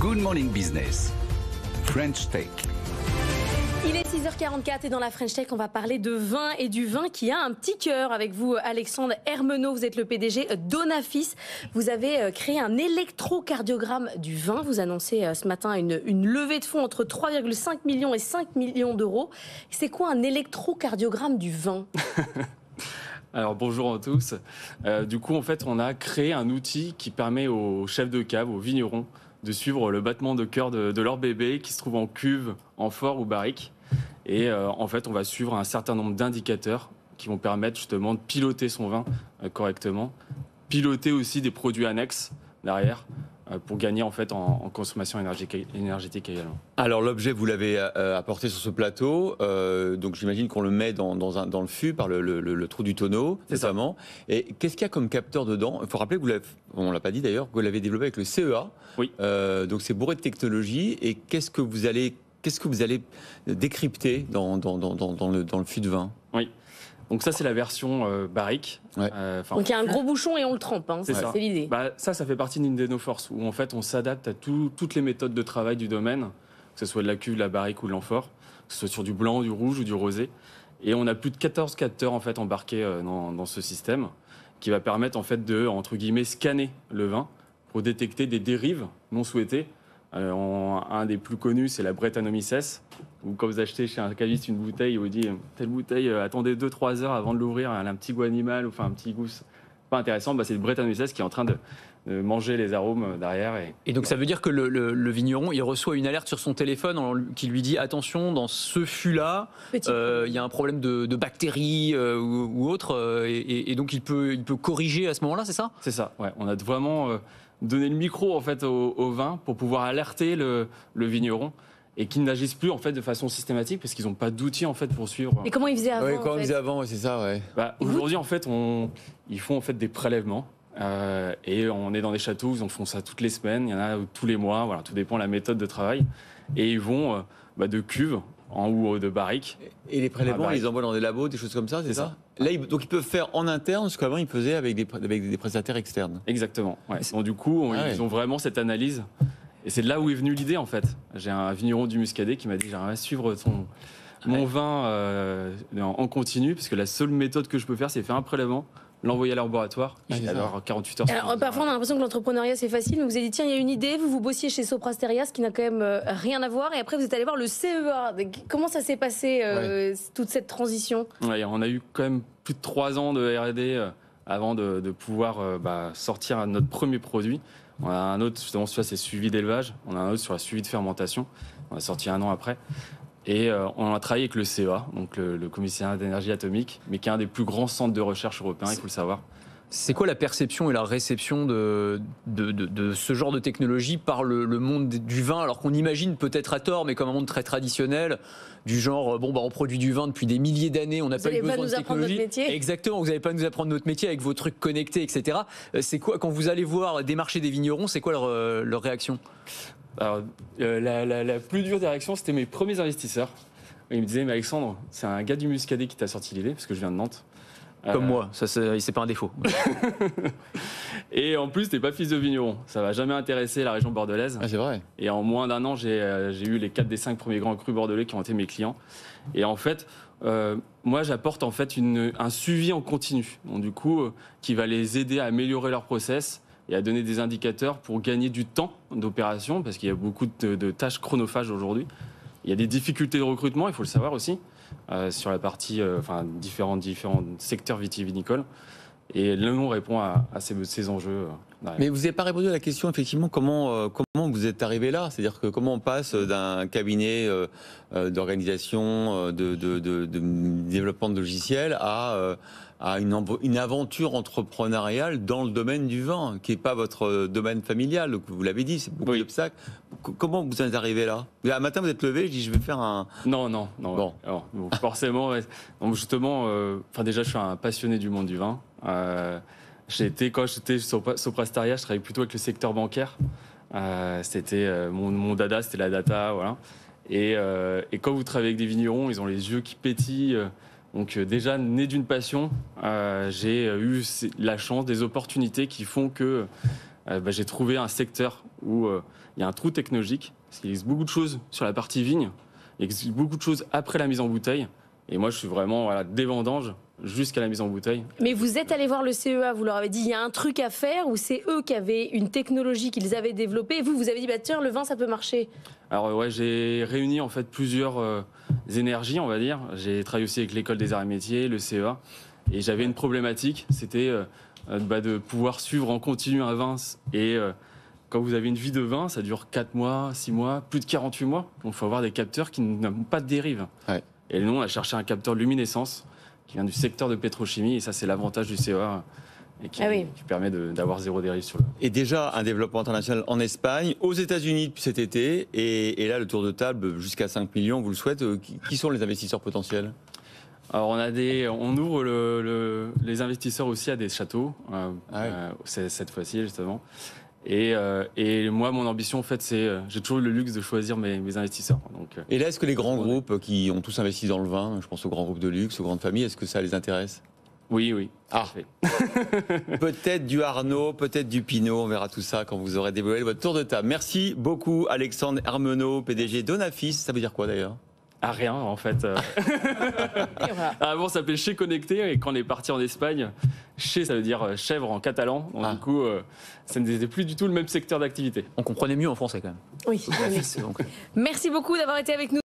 Good Morning Business, French Tech. Il est 6h44 et dans la French Tech, on va parler de vin et du vin qui a un petit cœur. Avec vous, Alexandre Hermenot, vous êtes le PDG d'Onafis. Vous avez créé un électrocardiogramme du vin. Vous annoncez ce matin une levée de fonds entre 3,5 millions et 5 millions d'euros. C'est quoi un électrocardiogramme du vin ? Alors bonjour à tous. Du coup, en fait, on a créé un outil qui permet aux chefs de cave, aux vignerons, de suivre le battement de cœur de leur bébé qui se trouve en cuve, en fort ou barrique. Et en fait, on va suivre un certain nombre d'indicateurs qui vont permettre justement de piloter son vin correctement, piloter aussi des produits annexes derrière pour gagner en fait en consommation énergétique également. Alors l'objet, vous l'avez apporté sur ce plateau, donc j'imagine qu'on le met dans le fût par le trou du tonneau, notamment. Et qu'est-ce qu'il y a comme capteur dedans ? Il faut rappeler que on ne l'a pas dit d'ailleurs, que vous l'avez développé avec le CEA. Oui. Donc c'est bourré de technologie. Et qu'est-ce que vous allez décrypter dans le fût de vin ? Oui. Donc ça, c'est la version barrique. Ouais. Donc il y a un gros bouchon et on le trempe, hein. C'est l'idée. Ça fait partie d'une de nos forces, où en fait on s'adapte à toutes les méthodes de travail du domaine, que ce soit de la cuve, de la barrique ou de l'amphore, que ce soit sur du blanc, du rouge ou du rosé. Et on a plus de 14 capteurs en fait embarqués dans ce système, qui va permettre en fait de, entre guillemets, scanner le vin pour détecter des dérives non souhaitées. Un des plus connus, c'est la Brettanomyces, où quand vous achetez chez un caviste une bouteille, il vous dit telle bouteille, attendez 2-3 heures avant de l'ouvrir, elle a un petit goût animal, ou enfin un petit goût pas intéressant. C'est le Brettanomyces qui est en train de manger les arômes derrière. Et donc ça veut dire que le vigneron, il reçoit une alerte sur son téléphone qui lui dit attention, dans ce fût-là, il y a un problème de bactéries ou autre, et donc il peut corriger à ce moment-là, c'est ça ? C'est ça, ouais. On a vraiment donné le micro en fait au vin pour pouvoir alerter le vigneron et qu'ils n'agissent plus en fait de façon systématique parce qu'ils n'ont pas d'outils en fait pour suivre. Et comment ils faisaient avant ? Oui, comment ils faisaient avant, c'est ça, ouais. Aujourd'hui en fait, ils font en fait des prélèvements. Et on est dans des châteaux où ils font ça toutes les semaines, il y en a tous les mois, voilà, tout dépend de la méthode de travail. Et ils vont de cuve ou de barrique. Et les prélèvements, ils les envoient dans des labos, des choses comme ça, c'est ça ? Là, donc ils peuvent faire en interne ce qu'avant ils faisaient avec des prestataires externes. Exactement. Ouais. Donc du coup, ils ont vraiment cette analyse. Et c'est de là où est venue l'idée en fait. J'ai un vigneron du Muscadet qui m'a dit j'aimerais suivre mon vin en continu, parce que la seule méthode que je peux faire, c'est faire un prélèvement, l'envoyer à leur laboratoire, et alors 48 heures. Alors, parfois on a l'impression que l'entrepreneuriat c'est facile, mais vous avez dit tiens, il y a une idée, vous bossiez chez Sopra Steria, ce qui n'a quand même rien à voir, et après vous êtes allé voir le CEA. Comment ça s'est passé toute cette transition ? On a eu quand même plus de 3 ans de R&D avant de pouvoir sortir notre premier produit. On a un autre, justement, celui-là c'est suivi d'élevage, on a un autre sur la suivi de fermentation, on a sorti 1 an après. Et on a travaillé avec le CEA, donc le Commissariat d'énergie atomique, mais qui est un des plus grands centres de recherche européens, il faut le savoir. C'est quoi la perception et la réception de ce genre de technologie par le monde du vin, alors qu'on imagine peut-être à tort, mais comme un monde très traditionnel, du genre on produit du vin depuis des milliers d'années, on n'a pas eu besoin de technologie. Exactement, vous n'allez pas nous apprendre notre métier avec vos trucs connectés, etc. C'est quoi, quand vous allez voir démarcher des vignerons, c'est quoi leur réaction ? Alors, la plus dure des réactions, c'était mes premiers investisseurs. Ils me disaient mais Alexandre, c'est un gars du Muscadet qui t'a sorti l'idée, parce que je viens de Nantes. Comme moi, ça c'est pas un défaut. Et en plus, t'es pas fils de vigneron. Ça va jamais intéresser la région bordelaise. Ah, c'est vrai. Et en moins d'1 an, j'ai eu les 4 des 5 premiers grands crus bordelais qui ont été mes clients. Et en fait, moi, j'apporte en fait un suivi en continu. Donc du coup, qui va les aider à améliorer leur process et à donner des indicateurs pour gagner du temps d'opération, parce qu'il y a beaucoup de tâches chronophages aujourd'hui. Il y a des difficultés de recrutement, il faut le savoir aussi, sur la partie, différents secteurs vitivinicoles. Et là, on répond à ces enjeux. Mais vous n'avez pas répondu à la question, effectivement, comment vous êtes arrivé là ? C'est-à-dire que comment on passe d'un cabinet d'organisation, de développement de logiciels à une aventure entrepreneuriale dans le domaine du vin, qui n'est pas votre domaine familial, vous l'avez dit, c'est beaucoup d'obstacles. Comment vous êtes arrivé là ? Un matin, vous êtes levé, je dis je vais faire un... Non. Bon. Alors, forcément, donc justement, déjà, je suis un passionné du monde du vin. Quand j'étais sur Sopra Steria, je travaillais plutôt avec le secteur bancaire. C'était mon dada, c'était la data, voilà. Et quand vous travaillez avec des vignerons, ils ont les yeux qui pétillent. Donc déjà, né d'une passion, j'ai eu la chance, des opportunités qui font que j'ai trouvé un secteur où il y a un trou technologique, parce qu'il existe beaucoup de choses sur la partie vigne, il existe beaucoup de choses après la mise en bouteille, et moi je suis vraiment des vendanges jusqu'à la mise en bouteille. Mais vous êtes allé voir le CEA, vous leur avez dit il y a un truc à faire, ou c'est eux qui avaient une technologie qu'ils avaient développée, et vous avez dit tiens, le vin ça peut marcher? Alors ouais, j'ai réuni en fait plusieurs énergies, on va dire. J'ai travaillé aussi avec l'école des arts et métiers, le CEA, et j'avais une problématique, c'était de pouvoir suivre en continu un vin. Et quand vous avez une vie de vin, ça dure 4 mois, 6 mois, plus de 48 mois. Donc il faut avoir des capteurs qui n'ont pas de dérive. Ouais. Et nous, on a cherché un capteur luminescence qui vient du secteur de pétrochimie, et ça c'est l'avantage du CEA. Et qui permet d'avoir zéro dérive sur le... Et déjà un développement international en Espagne, aux États-Unis depuis cet été, et là le tour de table jusqu'à 5 millions, vous le souhaitez. Qui sont les investisseurs potentiels? Alors on ouvre les investisseurs aussi à des châteaux, cette fois-ci justement. Et moi, mon ambition, en fait, c'est j'ai toujours eu le luxe de choisir mes investisseurs. Donc, et là, est-ce que les grands groupes qui ont tous investi dans le vin, je pense aux grands groupes de luxe, aux grandes familles, est-ce que ça les intéresse? Oui. Ah, peut-être du Arnaud, peut-être du Pinot, on verra tout ça quand vous aurez dévoilé votre tour de table. Merci beaucoup Alexandre Hermenot, PDG Donafis. Ça veut dire quoi d'ailleurs? Ah, rien en fait. Avant ça s'appelait Chez Connecté, et quand on est parti en Espagne, Chez ça veut dire chèvre en catalan. Donc du coup, ça n'était plus du tout le même secteur d'activité. On comprenait mieux en français quand même. Oui. Merci beaucoup d'avoir été avec nous.